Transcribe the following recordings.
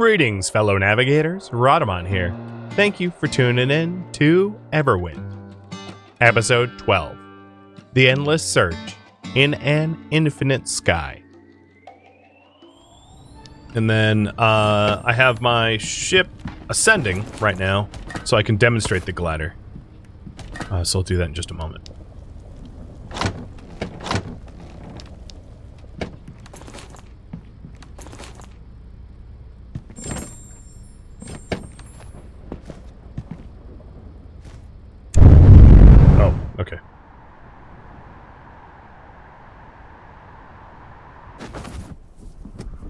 Greetings, fellow navigators. Rhadamant here. Thank you for tuning in to Everwind. Episode 12. The Endless Search in an Infinite Sky. And then I have my ship ascending right now, so I can demonstrate the glider. So I'll do that in just a moment. Okay.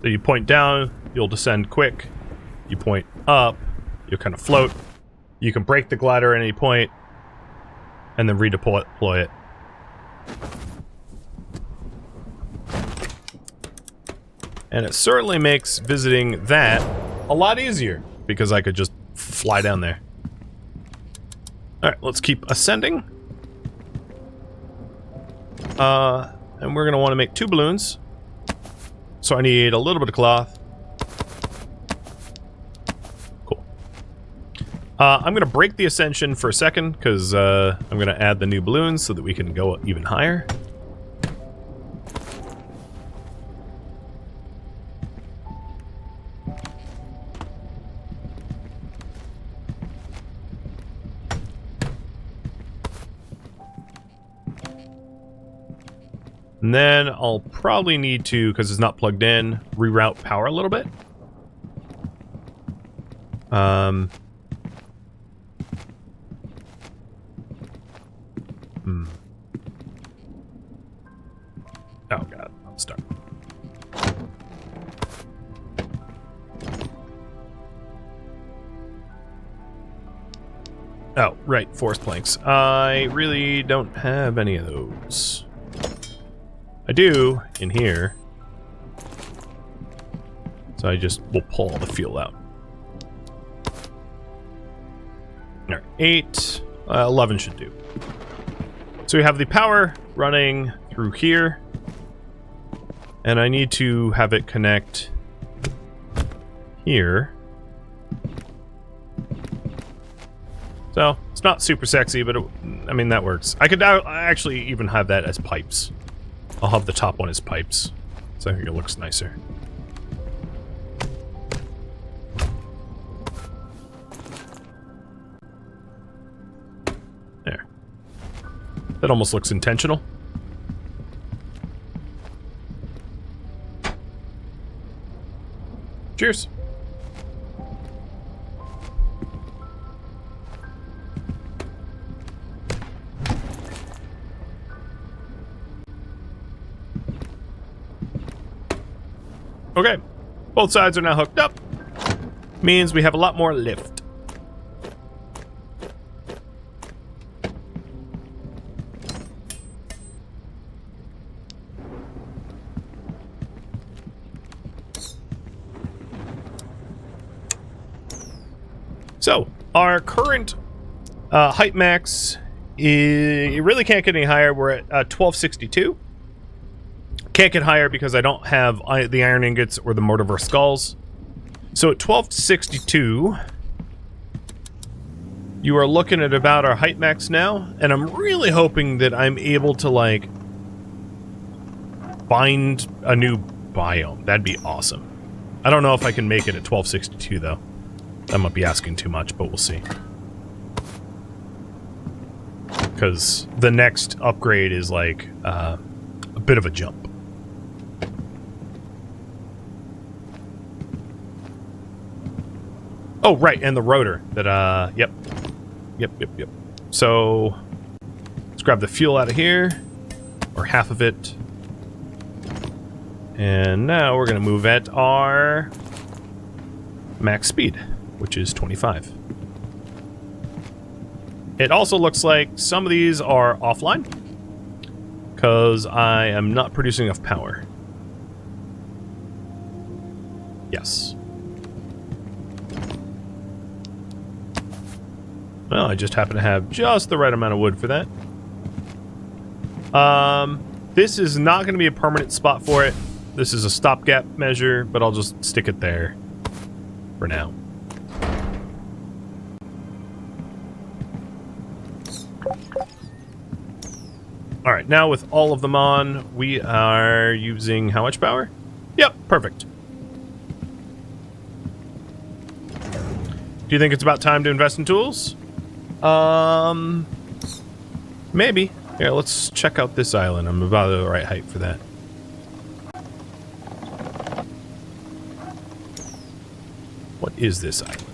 So you point down, you'll descend quick. You point up, you'll kind of float. You can break the glider at any point, and then redeploy it. And it certainly makes visiting that a lot easier, because I could just fly down there. Alright, let's keep ascending. And we're going to want to make 2 balloons. So I need a little bit of cloth. Cool. I'm going to break the ascension for a second, because I'm going to add the new balloons so that we can go even higher. And then I'll probably need to, because it's not plugged in, reroute power a little bit. Oh god, I'm stuck. Oh, right, forest planks. I really don't have any of those. I do in here, so I just will pull all the fuel out. All right, 8, 11 should do. So we have the power running through here, and I need to have it connect here. So it's not super sexy, but I mean that works. I could actually even have that as pipes. I'll have the top one as pipes, so I think it looks nicer. There. That almost looks intentional. Cheers. Okay, both sides are now hooked up. Means we have a lot more lift. So, our current height max, it really can't get any higher. We're at 1262. Can't get higher because I don't have the iron ingots or the mortiverse skulls. So at 1262, you are looking at about our height max now, and I'm really hoping that I'm able to, like, find a new biome. That'd be awesome. I don't know if I can make it at 1262, though. I might be asking too much, but we'll see. Because the next upgrade is, like, a bit of a jump. Oh, right, and the rotor that, yep. Yep. So, let's grab the fuel out of here, or half of it. And now we're going to move at our max speed, which is 25. It also looks like some of these are offline, because I am not producing enough power. Yes. Well, I just happen to have just the right amount of wood for that. This is not going to be a permanent spot for it. This is a stopgap measure, but I'll just stick it there. for now. All right, now with all of them on, we are using how much power? Yep, perfect. Do you think it's about time to invest in tools? Maybe. Here, let's check out this island. I'm about the right height for that. What is this island?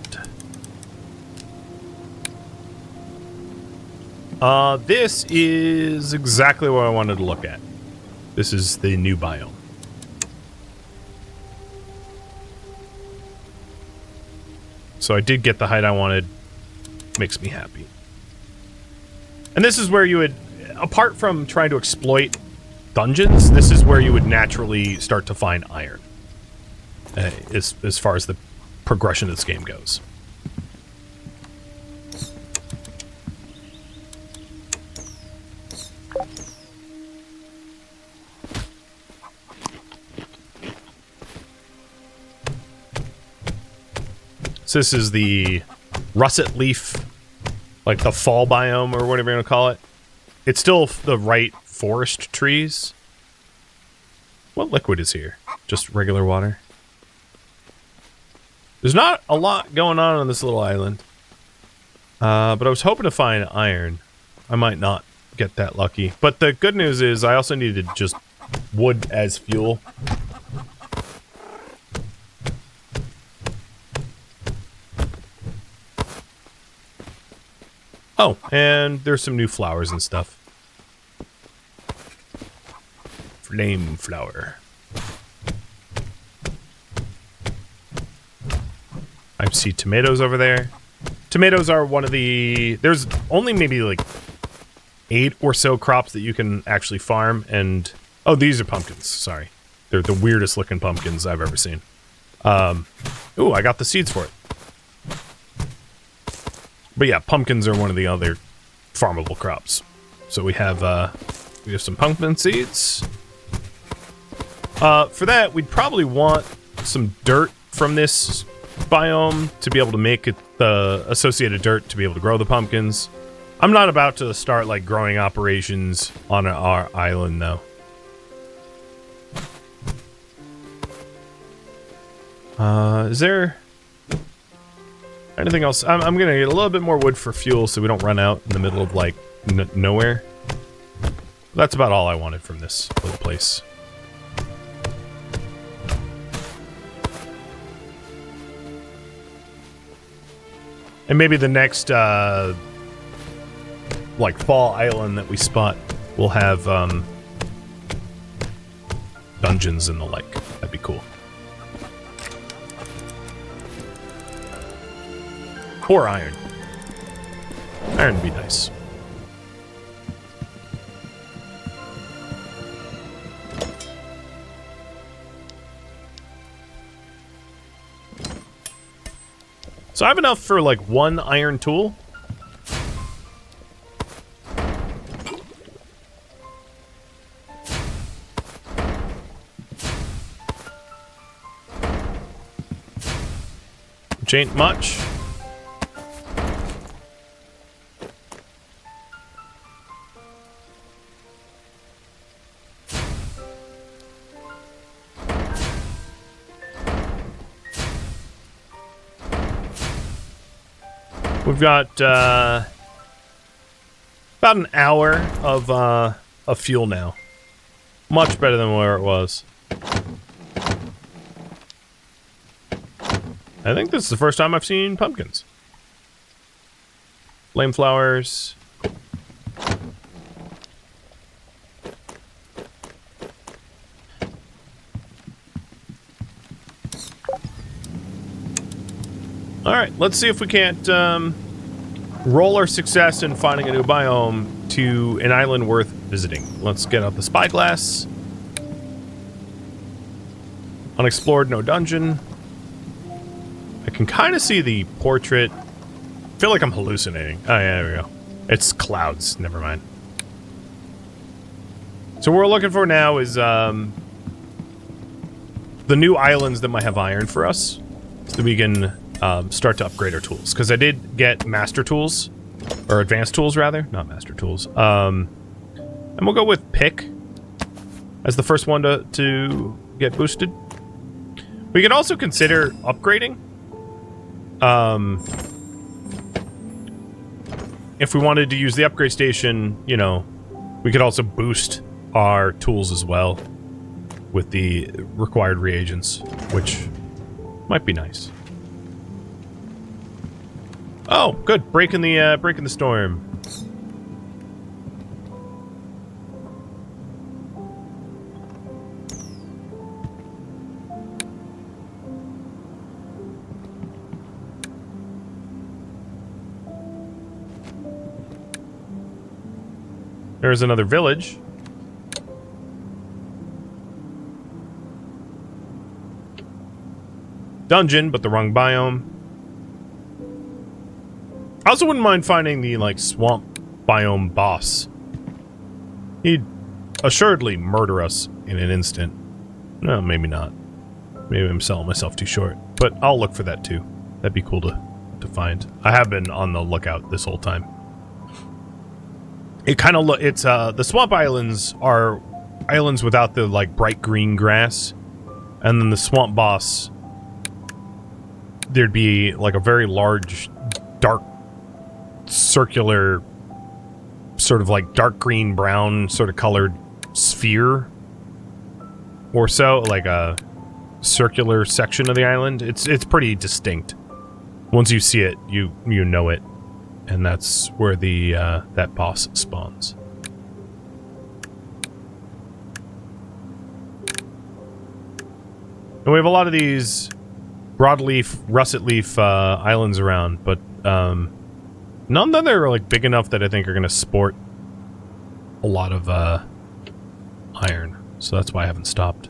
This is exactly what I wanted to look at. This is the new biome. So I did get the height I wanted. Makes me happy. And this is where you would, apart from trying to exploit dungeons, this is where you would naturally start to find iron. As far as the progression of this game goes. So this is the russet leaf, like the fall biome or whatever you're gonna call it. It's still the right forest trees. What liquid is here? Just regular water? There's not a lot going on this little island. But I was hoping to find iron. I might not get that lucky. But the good news is I also needed just wood as fuel. Oh, and there's some new flowers and stuff. Flame flower. I see tomatoes over there. Tomatoes are one of the... There's only maybe like 8 or so crops that you can actually farm, and... Oh, these are pumpkins, sorry. They're the weirdest looking pumpkins I've ever seen. Ooh, I got the seeds for it. But yeah, pumpkins are one of the other farmable crops. So we have some pumpkin seeds. For that, we'd probably want some dirt from this biome to be able to make it the associated dirt to be able to grow the pumpkins. I'm not about to start like growing operations on our island though. Is there anything else? I'm gonna get a little bit more wood for fuel so we don't run out in the middle of like nowhere. That's about all I wanted from this little place. And maybe the next like fall island that we spot will have dungeons and the like. That'd be cool. Or iron. Iron would be nice. So I have enough for like 1 iron tool. Which ain't much. We've got about an hour of fuel now. Much better than where it was. I think this is the first time I've seen pumpkins. Flame flowers. Cool. Alright, let's see if we can't roll our success in finding a new biome to an island worth visiting. Let's get out the spyglass. Unexplored, no dungeon. I can kind of see the portrait. I feel like I'm hallucinating. Oh yeah, there we go. It's clouds, never mind. So what we're looking for now is the new islands that might have iron for us. so that we can start to upgrade our tools. Because I did get master tools, or advanced tools rather, not master tools. And we'll go with pick as the first one to get boosted. We could also consider upgrading. If we wanted to use the upgrade station, you know, we could also boost our tools as well with the required reagents, which might be nice. Oh, good. Breaking the storm. There's another village. Dungeon, but the wrong biome. I also wouldn't mind finding the, like, swamp biome boss. He'd assuredly murder us in an instant. No, maybe not. Maybe I'm selling myself too short. But I'll look for that, too. That'd be cool to find. I have been on the lookout this whole time. It kind of it's the swamp islands are islands without the like bright green grass, and then the swamp boss, there'd be like a very large dark circular sort of like dark green brown sort of colored sphere or so, like a circular section of the island. It's pretty distinct. Once you see it, you know it. And that's where the that boss spawns. And we have a lot of these broadleaf, russet leaf islands around, but none of them are like big enough that I think are going to sport a lot of iron. So that's why I haven't stopped.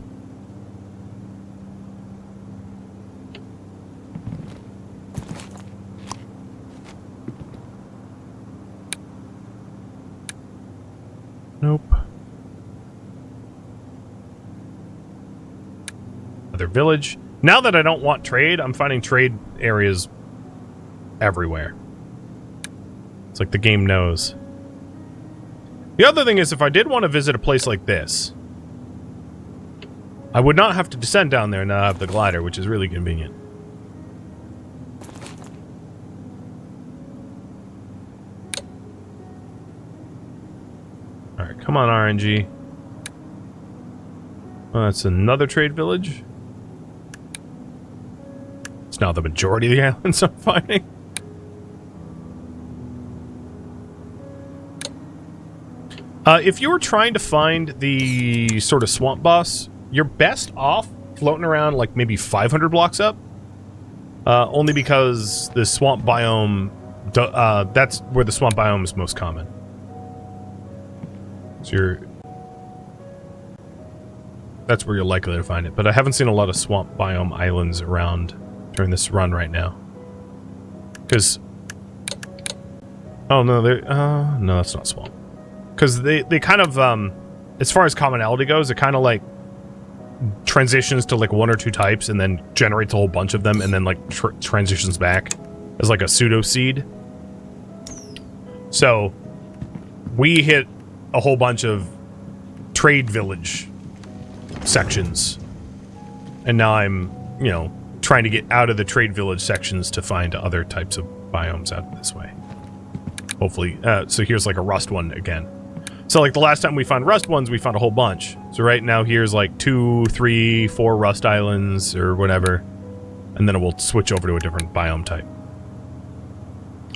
Nope. Another village. Now that I don't want trade, I'm finding trade areas everywhere. It's like the game knows. The other thing is, if I did want to visit a place like this, I would not have to descend down there and not have the glider, which is really convenient. Alright, come on, RNG. Oh, that's another trade village. It's now the majority of the islands I'm finding. If you were trying to find the sort of swamp boss, you're best off floating around like maybe 500 blocks up. Only because the swamp biome, that's where the swamp biome is most common. So that's where you're likely to find it. But I haven't seen a lot of swamp biome islands around during this run right now. Because... oh, no, no, that's not swamp. Because they kind of, as far as commonality goes, it kind of, like, transitions to, like, one or two types and then generates a whole bunch of them and then, like, transitions back as, like, a pseudo-seed. So, we hit a whole bunch of trade village sections. And now I'm, you know, trying to get out of the trade village sections to find other types of biomes out this way. Hopefully. So here's like a rust one again. So like the last time we found rust ones, we found a whole bunch. So right now here's like 2, 3, 4 rust islands or whatever. And then we'll switch over to a different biome type.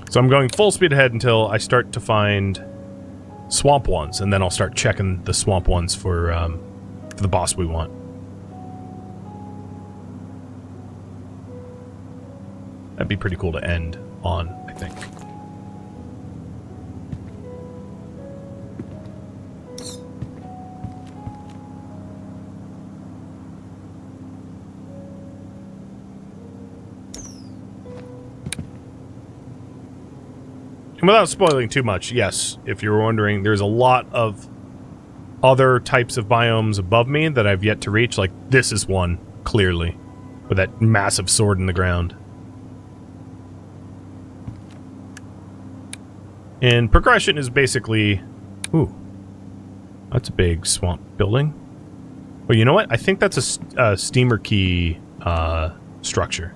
So I'm going full speed ahead until I start to find swamp ones, and then I'll start checking the swamp ones for the boss we want. That'd be pretty cool to end on, I think. And without spoiling too much, yes, if you were wondering, there's a lot of other types of biomes above me that I've yet to reach. Like, this is one, clearly. with that massive sword in the ground. And progression is basically... Ooh. That's a big swamp building. Well, you know what? I think that's a steamer key structure.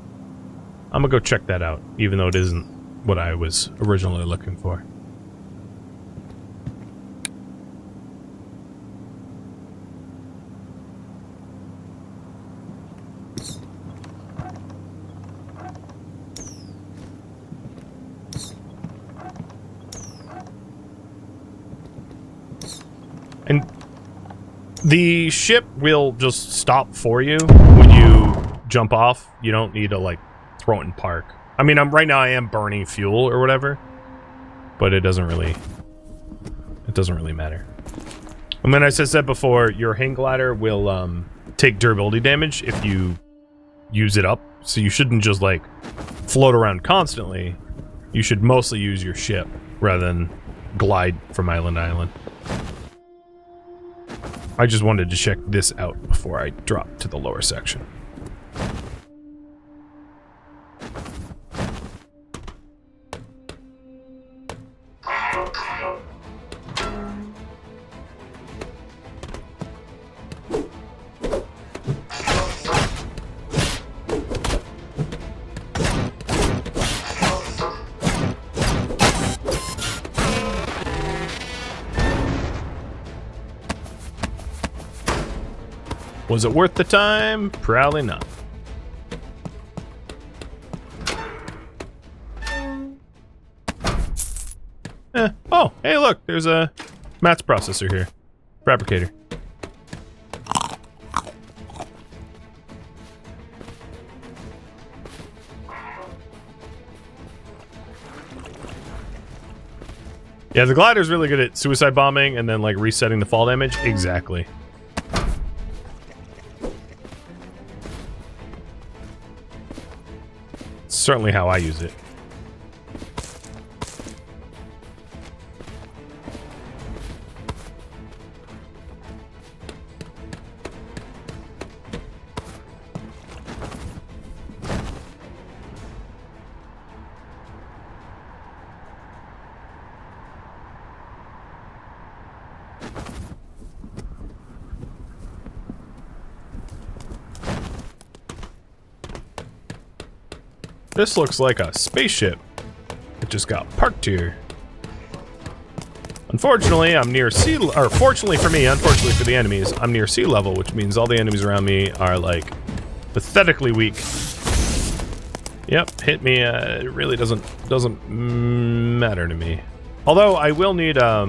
I'm gonna go check that out, even though it isn't what I was originally looking for. And the ship will just stop for you when you jump off. You don't need to, like, throw it in park. I mean, right now I am burning fuel or whatever, but it doesn't really matter. And then, as I said before, your hang glider will take durability damage if you use it up. So you shouldn't just, like, float around constantly. You should mostly use your ship rather than glide from island to island. I just wanted to check this out before I drop to the lower section. Was it worth the time? Probably not. Oh, hey look, there's a mats processor here. Fabricator. Yeah, the glider's really good at suicide bombing and then, like, resetting the fall damage. Exactly. Certainly how I use it. This looks like a spaceship. It just got parked here. Unfortunately, I'm near sea level, or fortunately for me, unfortunately for the enemies, I'm near sea level, which means all the enemies around me are, like, pathetically weak. Yep, hit me, it really doesn't matter to me. Although, I will need, yeah.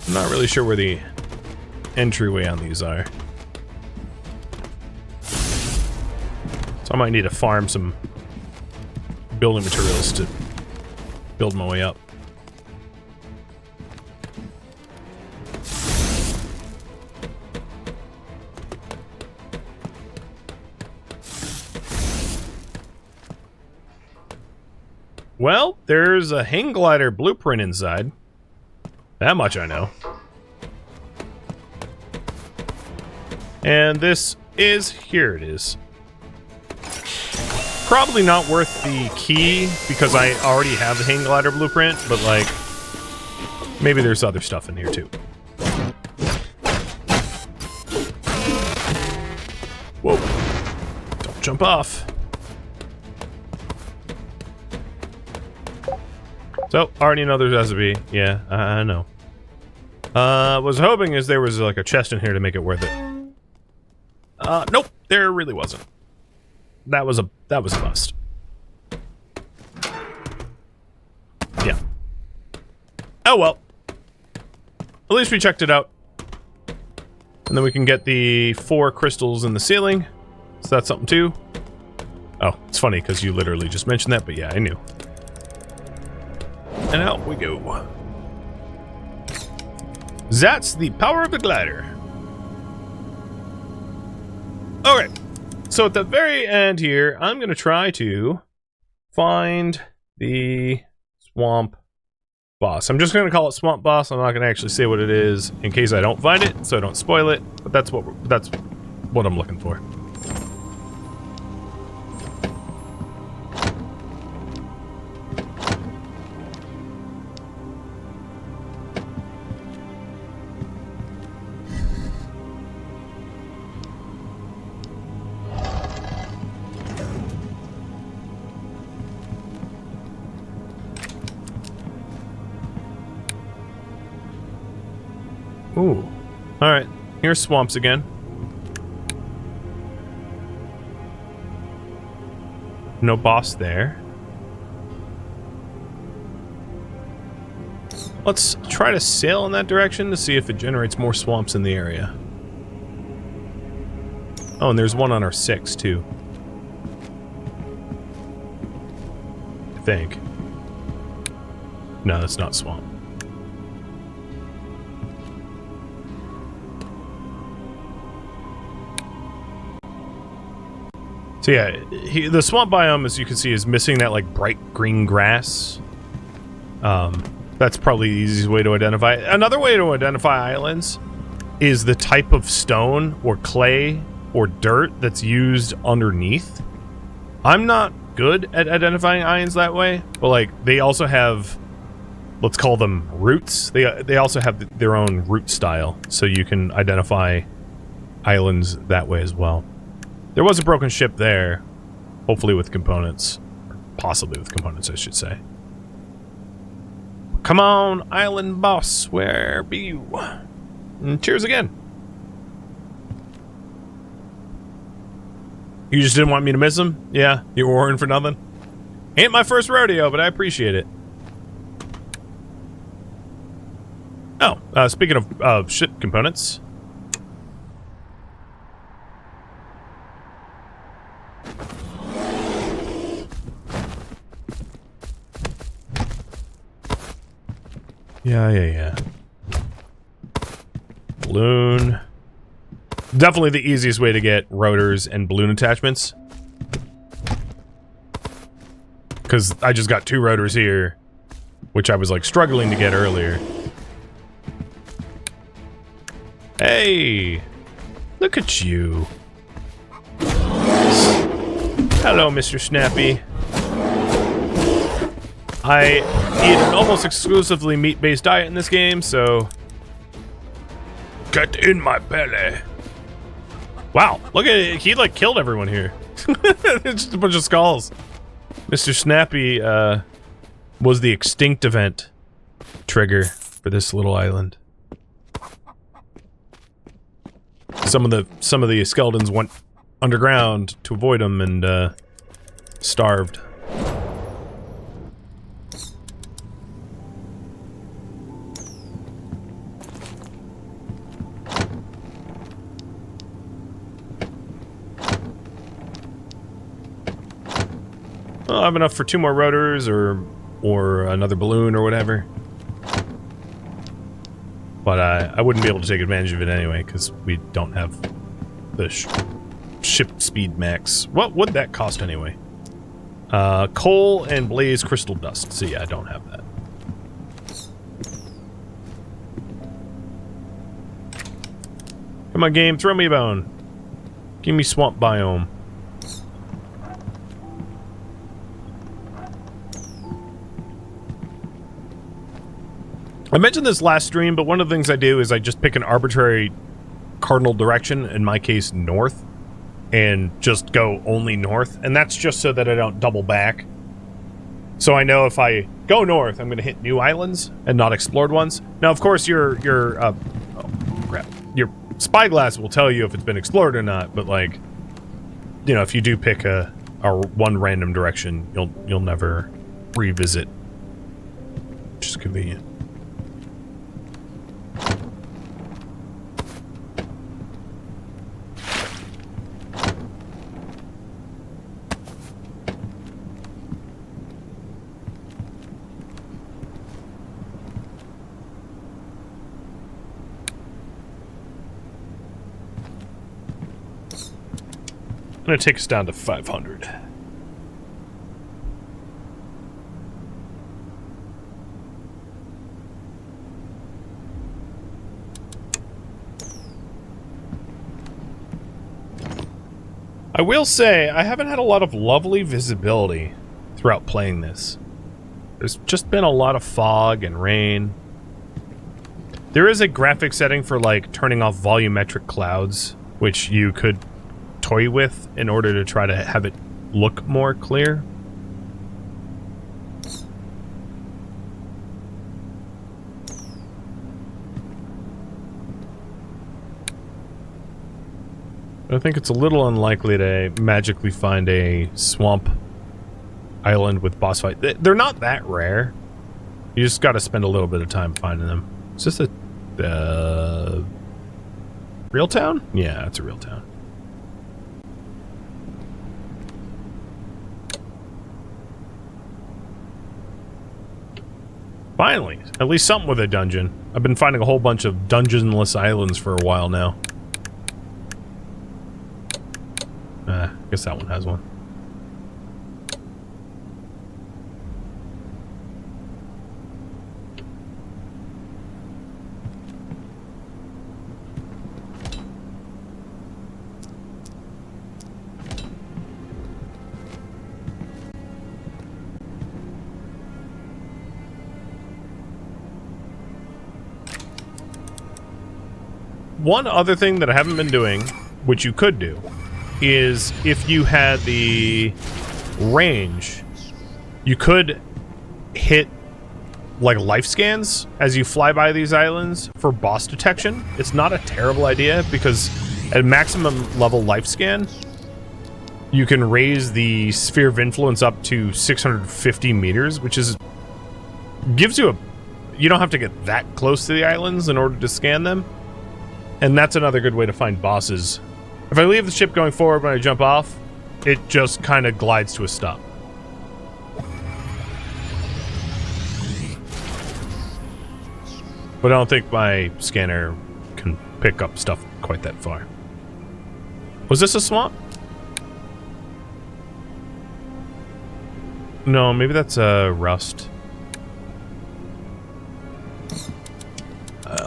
I'm not really sure where the entryway on these are. So I might need to farm some building materials to build my way up. Well, there's a hang glider blueprint inside. That much I know. And this is, here it is. Probably not worth the key, because I already have the hang glider blueprint, but, like, maybe there's other stuff in here, too. Whoa. Don't jump off. So, already know there's recipe. Yeah, I know. Was hoping is there was, like, a chest in here to make it worth it. Nope, there really wasn't. That was a bust. Yeah. Oh well. At least we checked it out. And then we can get the 4 crystals in the ceiling. So that's something too. Oh, it's funny because you literally just mentioned that, but yeah, I knew. And out we go. That's the power of the glider. Okay. So at the very end here, I'm going to try to find the swamp Boss. I'm just going to call it Swamp Boss. I'm not going to actually say what it is in case I don't find it, so I don't spoil it. But that's what I'm looking for. Ooh. Alright. Here's swamps again. No boss there. Let's try to sail in that direction to see if it generates more swamps in the area. Oh, and there's one on our 6, too. I think. No, that's not swamp. So yeah, the swamp biome, as you can see, is missing that like bright green grass. That's probably the easiest way to identify it. Another way to identify islands is the type of stone or clay or dirt that's used underneath. I'm not good at identifying islands that way, but like they also have, let's call them roots. They also have their own root style, so you can identify islands that way as well. There was a broken ship there, hopefully with components. Possibly with components, I should say. Come on, island boss, where be you? And cheers again. You just didn't want me to miss him? Yeah, you were worrying for nothing? Ain't my first rodeo, but I appreciate it. Oh, speaking of ship components. Yeah. Balloon. Definitely the easiest way to get rotors and balloon attachments. Because I just got 2 rotors here, which I was like struggling to get earlier. Hey! Look at you. Hello, Mr. Snappy. I eat an almost exclusively meat-based diet in this game, so... Get in my belly. Wow, look at it. He, like, killed everyone here. It's just a bunch of skulls. Mr. Snappy, was the extinct event trigger for this little island. Some of the skeletons went underground to avoid them and, starved. Well, I have enough for 2 more rotors or another balloon or whatever. But I wouldn't be able to take advantage of it anyway because we don't have the ship speed max. What would that cost anyway? Coal and blaze crystal dust. So yeah, I don't have that. Come on, game, throw me a bone. Give me swamp biome. I mentioned this last stream, but one of the things I do is I just pick an arbitrary cardinal direction, in my case north, and just go only north, and that's just so that I don't double back. So I know if I go north, I'm going to hit new islands and not explored ones. Now, of course, your spyglass will tell you if it's been explored or not, but like, you know, if you do pick a one random direction, you'll never revisit, which is convenient. I'm gonna take us down to 500. I will say, I haven't had a lot of lovely visibility throughout playing this. There's just been a lot of fog and rain. There is a graphic setting for, like, turning off volumetric clouds, which you could toy with in order to try to have it look more clear. I think it's a little unlikely to magically find a swamp island with boss fight. They're not that rare. You just got to spend a little bit of time finding them. Is this a real town? Yeah, it's a real town. Finally, at least something with a dungeon. I've been finding a whole bunch of dungeonless islands for a while now. I guess that one has one. One other thing that I haven't been doing, which you could do, is if you had the range, you could hit like life scans as you fly by these islands for boss detection. It's not a terrible idea because at maximum level life scan, you can raise the sphere of influence up to 650 meters, which is gives you a... You don't have to get that close to the islands in order to scan them. And that's another good way to find bosses. If I leave the ship going forward when I jump off, it just kind of glides to a stop. But I don't think my scanner can pick up stuff quite that far. Was this a swamp? No, maybe that's rust.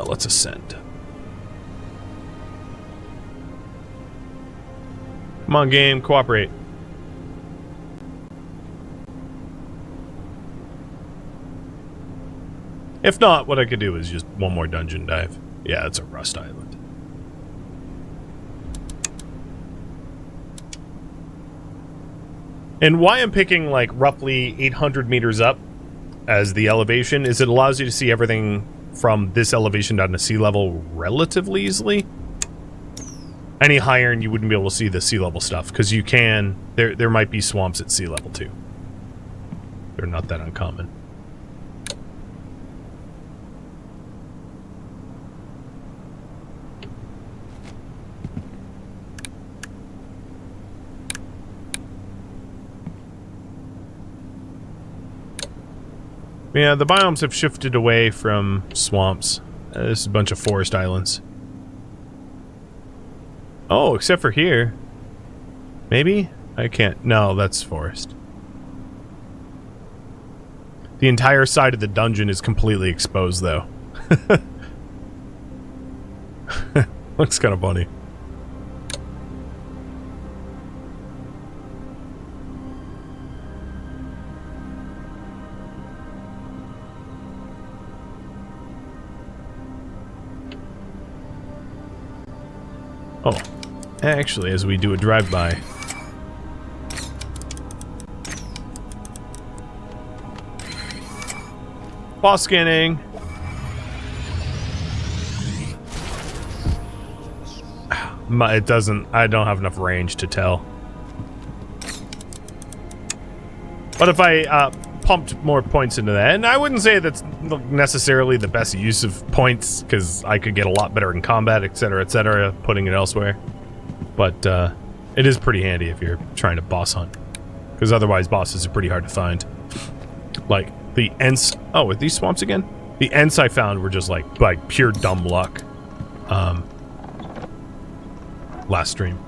Let's ascend. Come on, game, cooperate. If not, what I could do is just one more dungeon dive. Yeah, it's a rust island. And why I'm picking like roughly 800 meters up as the elevation is it allows you to see everything from this elevation down to sea level relatively easily. Any higher and you wouldn't be able to see the sea level stuff because you can. There might be swamps at sea level too. They're not that uncommon. Yeah, the biomes have shifted away from swamps. This is a bunch of forest islands. Oh, except for here. Maybe? I can't. No, that's forest. The entire side of the dungeon is completely exposed, though. Looks kind of funny. Oh, actually, as we do a drive-by. Boss scanning. It doesn't, I don't have enough range to tell. But if I pumped more points into that, and I wouldn't say that's necessarily the best use of points, because I could get a lot better in combat, etc., putting it elsewhere. But it is pretty handy if you're trying to boss hunt, because otherwise bosses are pretty hard to find. Like the Ents. Oh, are these swamps again? The Ents I found were just like pure dumb luck. Last stream.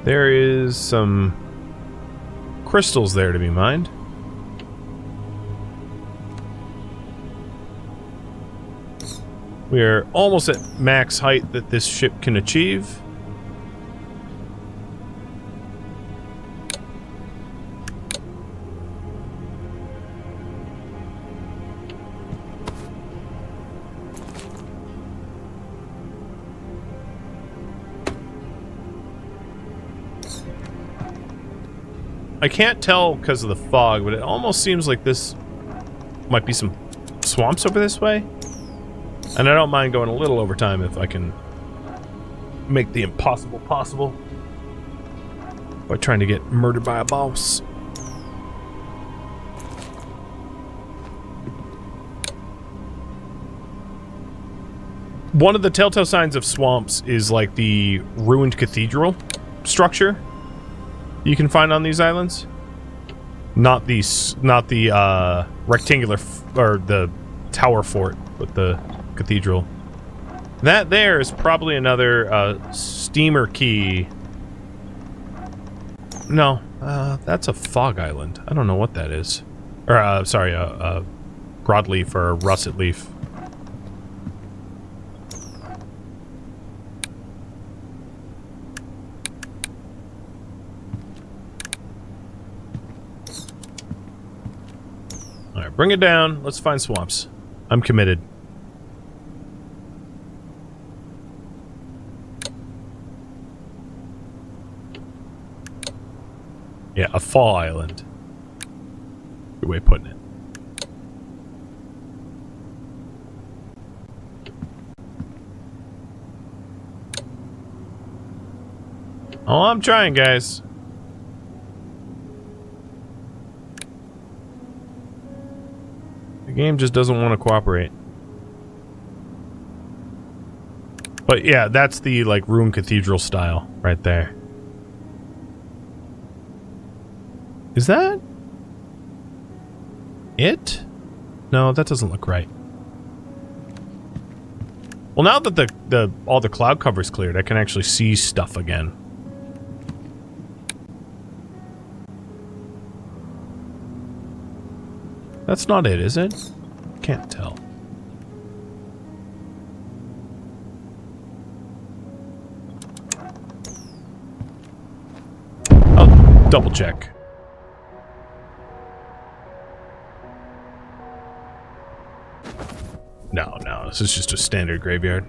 There is some crystals there to be mined. We are almost at max height that this ship can achieve. I can't tell because of the fog, but it almost seems like this might be some swamps over this way. And I don't mind going a little over time if I can make the impossible possible by trying to get murdered by a boss. One of the telltale signs of swamps is like the ruined cathedral structure you can find on these islands. Not the rectangular or the tower fort, but the cathedral. That there is probably another steamer key. No, that's a fog island. I don't know what that is. Or sorry, a broadleaf or a russet leaf. Alright, bring it down. Let's find swamps. I'm committed. Yeah, a fall island. Good way of putting it. Oh, I'm trying, guys. The game just doesn't want to cooperate. But yeah, that's the like ruined cathedral style right there. Is that it? No, that doesn't look right. Well, now that all the cloud cover's cleared, I can actually see stuff again. That's not it, is it? Can't tell. I'll double check. No, this is just a standard graveyard.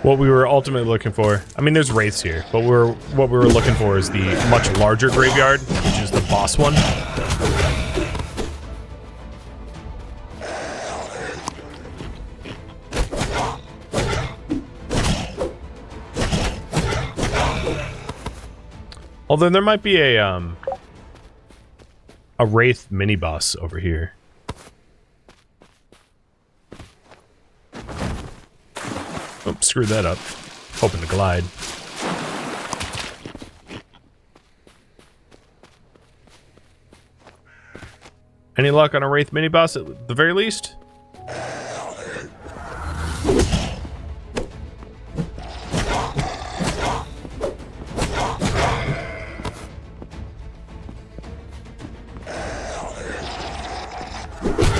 What we were ultimately looking for, I mean, there's wraiths here, but what we were looking for is the much larger graveyard, which is the boss one. Although there might be a wraith mini boss over here. Oh, screwed that up. Hoping to glide. Any luck on a wraith mini boss at the very least?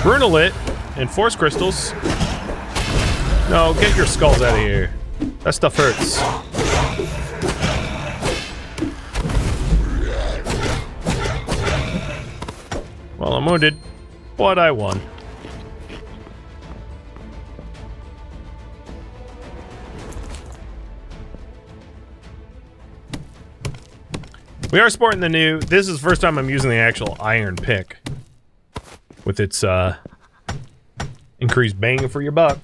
Brunalit and force crystals. No, get your skulls out of here. That stuff hurts. Well, I'm wounded, but I won. We are sporting the new... This is the first time I'm using the actual iron pick. With its, increased bang for your buck.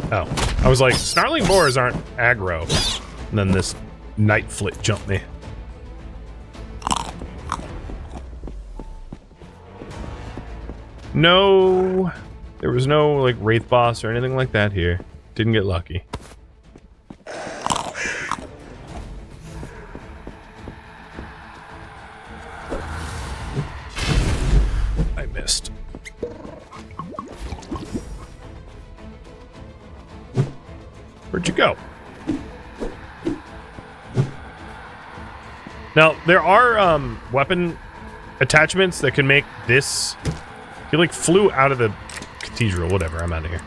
Oh. I was like, snarling boars aren't aggro. And then this night flit jumped me. No, there was no like wraith boss or anything like that here. Didn't get lucky. I missed. Where'd you go? Now, there are weapon attachments that can make this... You like flew out of the cathedral, whatever, I'm out of here.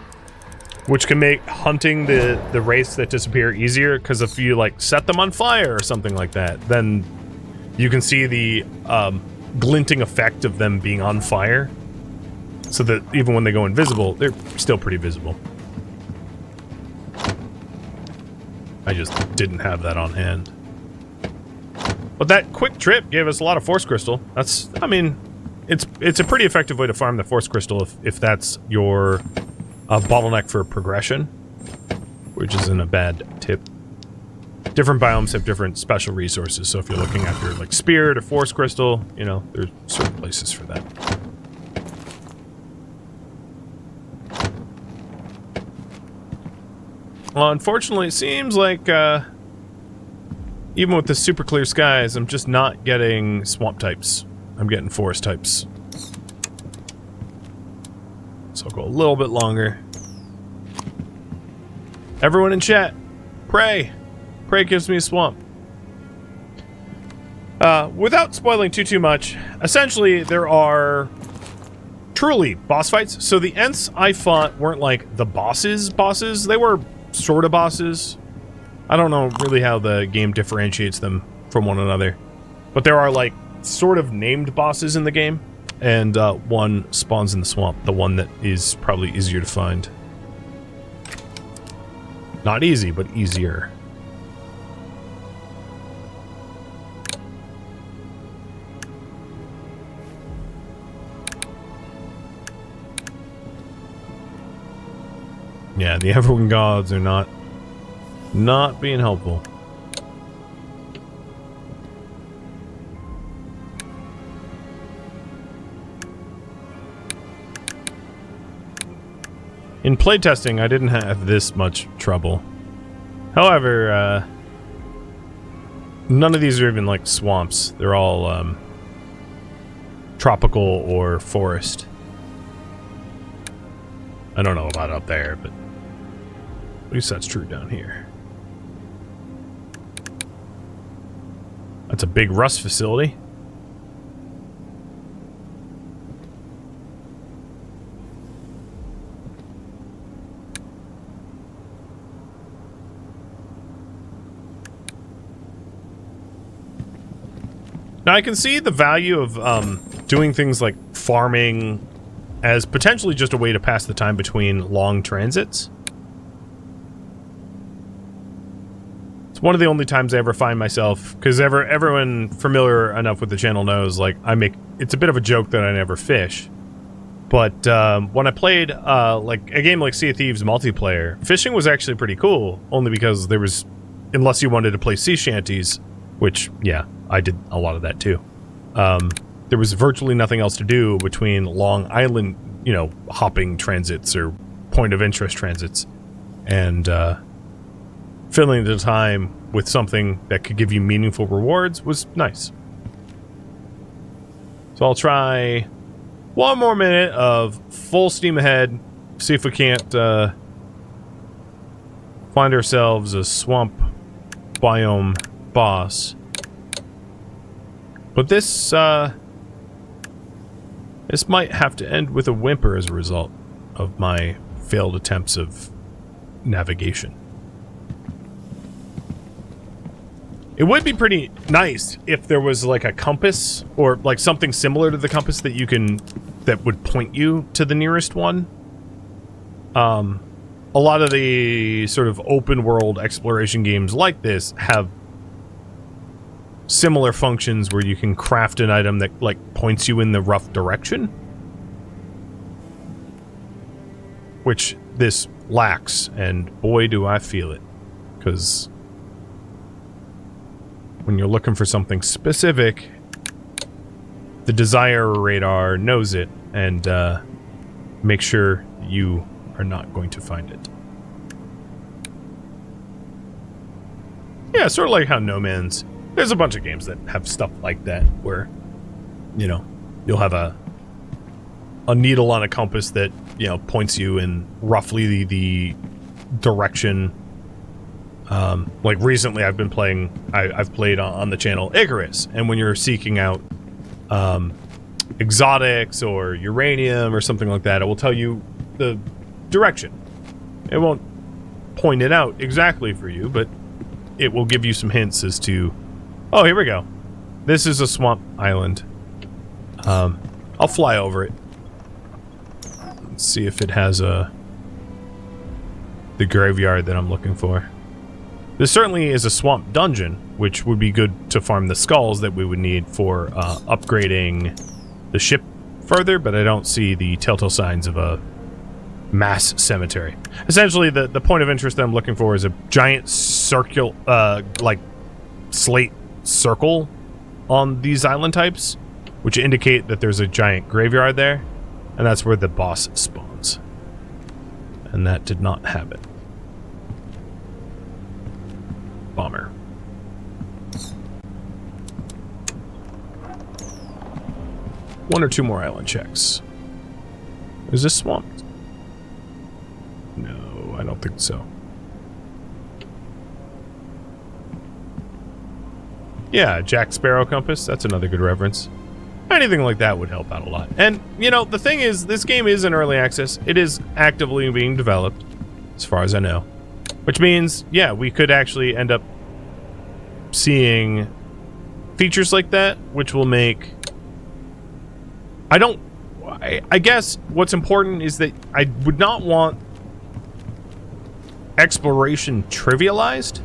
Which can make hunting the wraiths that disappear easier, because if you like set them on fire or something like that, then you can see the glinting effect of them being on fire. So that even when they go invisible, they're still pretty visible. I just didn't have that on hand. But that quick trip gave us a lot of force crystal. That's, I mean, it's a pretty effective way to farm the force crystal if that's your bottleneck for progression, which isn't a bad tip. Different biomes have different special resources, so if you're looking after like spirit or force crystal, you know, there's certain places for that. Well, unfortunately, it seems like even with the super clear skies, I'm just not getting swamp types. I'm getting forest types. So I'll go a little bit longer. Everyone in chat, pray. Pray gives me a swamp. Without spoiling too much, essentially there are truly boss fights. So the Ents I fought weren't like the bosses. They were sort of bosses. I don't know really how the game differentiates them from one another. But there are like sort of named bosses in the game. And one spawns in the swamp. The one that is probably easier to find. Not easy, but easier. Yeah, the Everwind gods are not being helpful. In playtesting, I didn't have this much trouble. However, none of these are even like swamps. They're all tropical or forest. I don't know about up there, but at least that's true down here. That's a big rust facility. Now I can see the value of doing things like farming as potentially just a way to pass the time between long transits. It's one of the only times I ever find myself, because everyone familiar enough with the channel knows, like, it's a bit of a joke that I never fish. But when I played like a game like Sea of Thieves multiplayer, fishing was actually pretty cool, only because there was, unless you wanted to play sea shanties, which, yeah, I did a lot of that too. There was virtually nothing else to do between Long Island, you know, hopping transits or point of interest transits, and filling the time with something that could give you meaningful rewards was nice. So I'll try one more minute of full steam ahead, see if we can't find ourselves a swamp biome boss. But this might have to end with a whimper as a result of my failed attempts of navigation. It would be pretty nice if there was like a compass or like something similar to the compass that would point you to the nearest one. A lot of the sort of open world exploration games like this have similar functions where you can craft an item that like points you in the rough direction, which this lacks, and boy do I feel it, because when you're looking for something specific, the Desire radar knows it and make sure you are not going to find it. Yeah, sort of like how No Man's... There's a bunch of games that have stuff like that, where, you know, you'll have a needle on a compass that, you know, points you in roughly the direction. Like recently I've been playing, I've played on the channel Icarus, and when you're seeking out exotics or uranium or something like that, it will tell you the direction. It won't point it out exactly for you, but it will give you some hints as to, oh, here we go. This is a swamp island. I'll fly over it. Let's see if it has the graveyard that I'm looking for. This certainly is a swamp dungeon, which would be good to farm the skulls that we would need for upgrading the ship further, but I don't see the telltale signs of a mass cemetery. Essentially, the point of interest that I'm looking for is a giant circle, like slate circle on these island types, which indicate that there's a giant graveyard there, and that's where the boss spawns. And that did not happen. Bummer. One or two more island checks. Is this swamped? No, I don't think so. Yeah, Jack Sparrow compass. That's another good reference. Anything like that would help out a lot. And, you know, the thing is, this game is in early access. It is actively being developed, as far as I know. Which means, yeah, we could actually end up seeing features like that, which will make... I guess what's important is that I would not want exploration trivialized.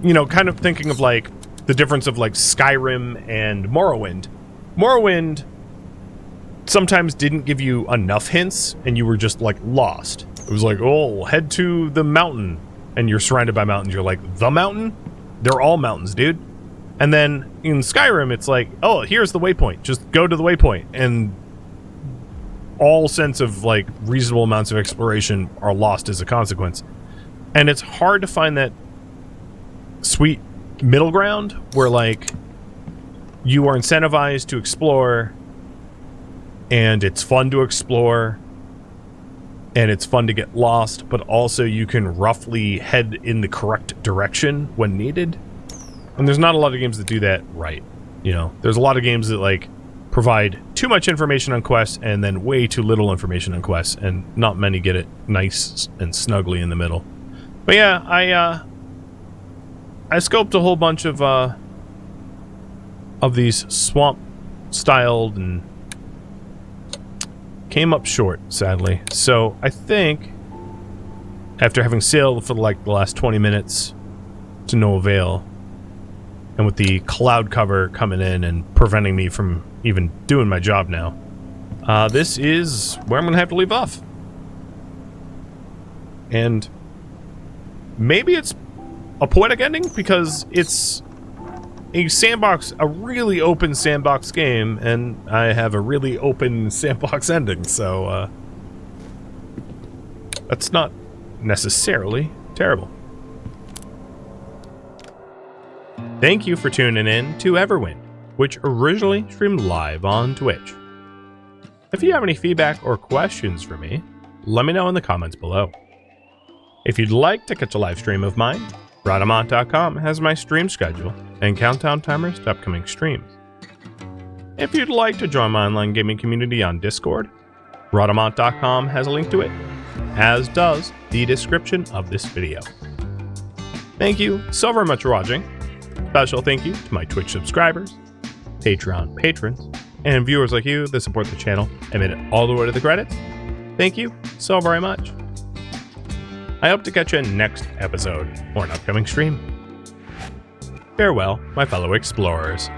You know, kind of thinking of like the difference of like Skyrim and Morrowind. Morrowind sometimes didn't give you enough hints and you were just like lost. It was like, oh, head to the mountain, and you're surrounded by mountains. You're like, the mountain? They're all mountains, dude. And then in Skyrim, it's like, oh, here's the waypoint. Just go to the waypoint. And all sense of, like, reasonable amounts of exploration are lost as a consequence. And it's hard to find that sweet middle ground where, like, you are incentivized to explore, and it's fun to explore, and it's fun to get lost, but also you can roughly head in the correct direction when needed. And there's not a lot of games that do that right. You know, there's a lot of games that, like, provide too much information on quests and then way too little information on quests, and not many get it nice and snugly in the middle. But yeah, I scoped a whole bunch of these swamp-styled and came up short, sadly. So I think, after having sailed for like the last 20 minutes to no avail, and with the cloud cover coming in and preventing me from even doing my job now, this is where I'm going to have to leave off. And maybe it's a poetic ending, because it's a sandbox, a really open sandbox game, and I have a really open sandbox ending, so that's not necessarily terrible. Thank you for tuning in to Everwind, which originally streamed live on Twitch. If you have any feedback or questions for me, let me know in the comments below. If you'd like to catch a live stream of mine, Rhadamant.com has my stream schedule and countdown timers to upcoming streams. If you'd like to join my online gaming community on Discord, Rhadamant.com has a link to it, as does the description of this video. Thank you so very much for watching. Special thank you to my Twitch subscribers, Patreon patrons, and viewers like you that support the channel and made it all the way to the credits. Thank you so very much. I hope to catch you in next episode or an upcoming stream. Farewell, my fellow explorers.